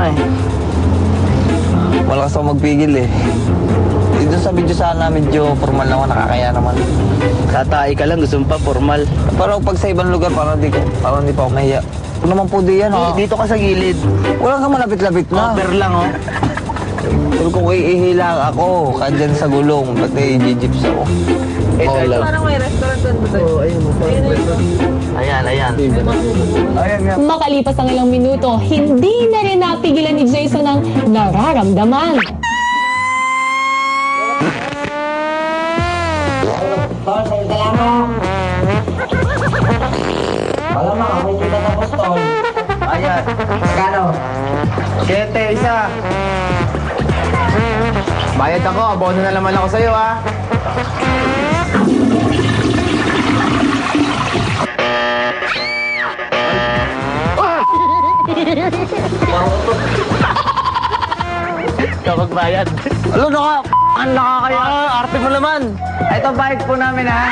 eh. Malakas ako magpigil eh. Dito sa video sana medyo formal na ako, nakakaya naman. Tatay ka lang, gusto mo pa formal. Pero pag sa ibang lugar, parang hindi pa ako mahiya. Kung naman po di yan, Dito ka sa gilid. Wala ka malapit-lapit na. Cover lang, oh. Pero kung iihila ako, kandyan sa gulong, ba't i-jeeps ako? Ito. Parang may restaurant doon ba? Oo, ayun. Ayan. Ayan nga. Makalipas ang ilang minuto, hindi na rin napigilan ni Jason ang nararamdaman. Tol, sa'yo salamat. Wala ma, may kita tapos, Tol. Ayan. Magkano? 7, isa. Bayad ako, abono na naman ako sa'yo, ha? Kapag bayad. Alo, nakakaya. Arte mo naman. Ito, bayad po namin, ha?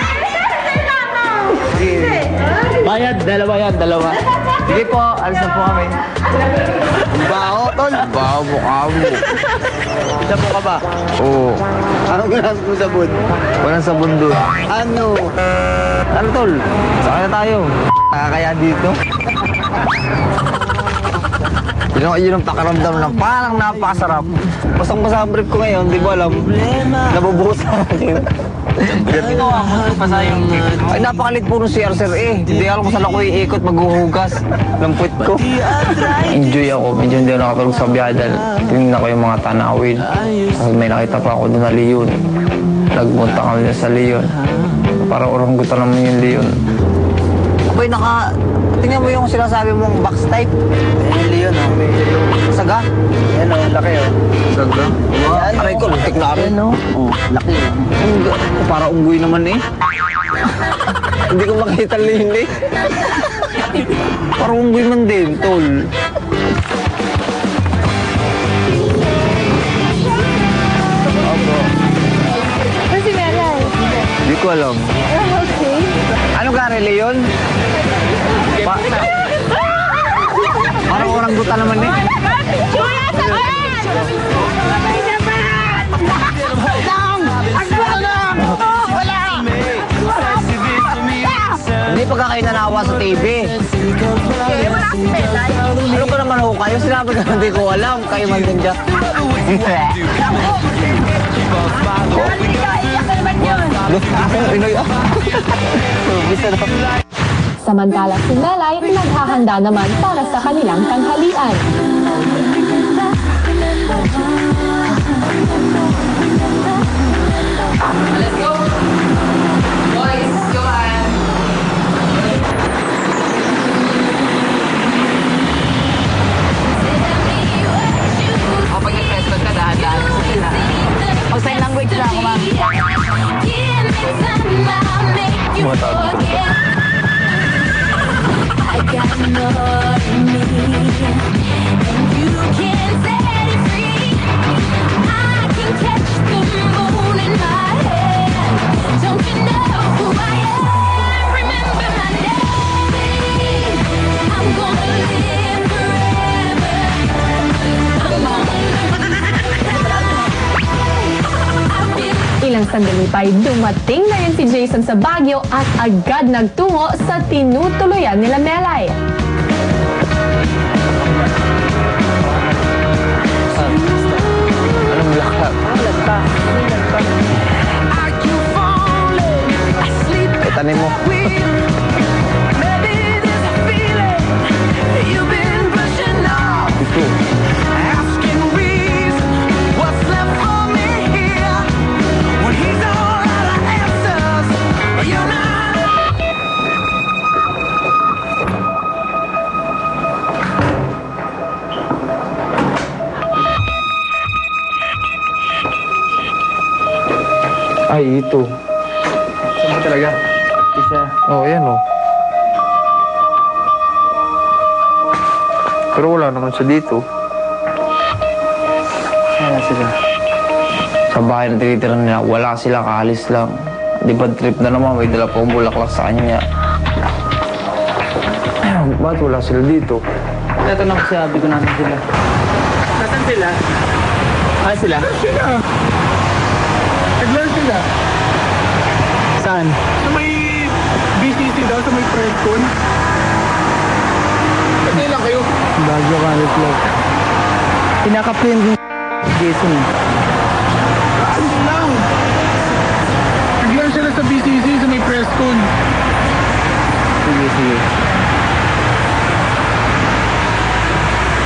Bayad, dalawa. Sige po, alis na po kami. Baho, Tol. Baho, mukha mo. Sapo ka ba? Oo. Anong ginastos mo sa bud? Walang sabon doon. Ano? Ano, Tol? Saka na tayo. Nakakaya dito. Yun ang pakaramdam na parang napakasarap. Basang-basa ang brief ko ngayon, di ba alam? Nabubuhos sa akin. Ano mo? Pasa yung... Ay, napakalit po nung CR, sir eh. Hindi alam kung saan ako iikot, maghuhugas ng puwit ko. Enjoy ako. Medyo hindi ako nakatulog sa biyahe dahil tingnan ko yung mga tanawin. Kasi may nakita pa ako doon na leon. Nagpunta kami sa leon. Para oranggutan naman yung leon. Abay, tingnan mo yung sinasabi mong box type. Ayun, Leon, oh. Saga? Ayan, oh, laki, oh. Saga? Aray ko, lutik na kami. Ayan, oh. Laki, oh. Para unggoy naman eh. Hindi ko makita leon eh. Para unggoy man din, tol. Ano si Meral? Hindi ko alam. Okay. Anong gari, leon? Parang oranggutan naman eh. Kuya, saan? Sabay naman! Wala! Hindi pagka kayo nanawa sa TV. Okay, wala si Melay. Ano ka naman ho kayo? Sinabi ka hindi ko alam. Kayo man din dyan. Iyak ka naman yun. Inoy ah. Bisa na. Samantala si Melay naghahanda naman para sa kanilang tanghalian. Let's go! Boys, go on! Kapag nag-press ka, dahan-dahan. Mag-sign language na ako, ma'am. I got more in me, and you can set it free. I can catch the moon in my hand. Don't you know who I am? Remember my name. I'm gonna live forever. I'm gonna Ilang sandali pa ay dumating na rin si Jason sa Baguio at agad nagtungo sa tinutuluyan nila Melay. Anong lakad? Itanin mo. Ito. Ay, ito. Saan ba talaga? Isa. Oh, yan oh. Pero wala naman siya dito. Saan na sila? Sa bahay na tinitira nila, wala sila, kaalis lang. Di ba trip na naman, may dala pong bulaklak sa kanya. Ayun, ba't wala sila dito? Ito na kasi sabi ko natin sila. Saan sila? Ah, sila? Sila. Nag-lunch sila. Saan? Sa may BCC daw, sa may press con. Pati lang kayo. Baguio Country Club. Pinakap ko yung Jason. Ano lang? Nag-lunch sila sa BCC, sa may press con. Sige, sige.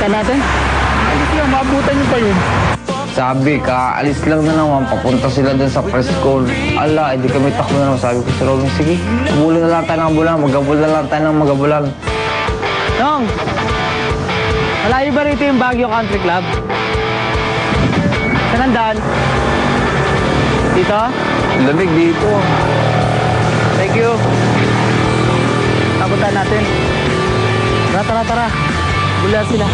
Saan natin? Alis lang, maabutan niyo pa yun. Sabi, kaalis lang na naman, papunta sila dun sa press con. Ala, edi kami takbo na naman. Sabi ko sa Robin, sige, habulin na lang tayo ng habulan, maghabol na lang tayo ng maghabulan. Nong! Malayo ba rito yung Baguio Country Club? Saan ang daan? Dito? Lamig dito. Thank you. Tapuntahan natin. Tara, tara, tara. Bula sila.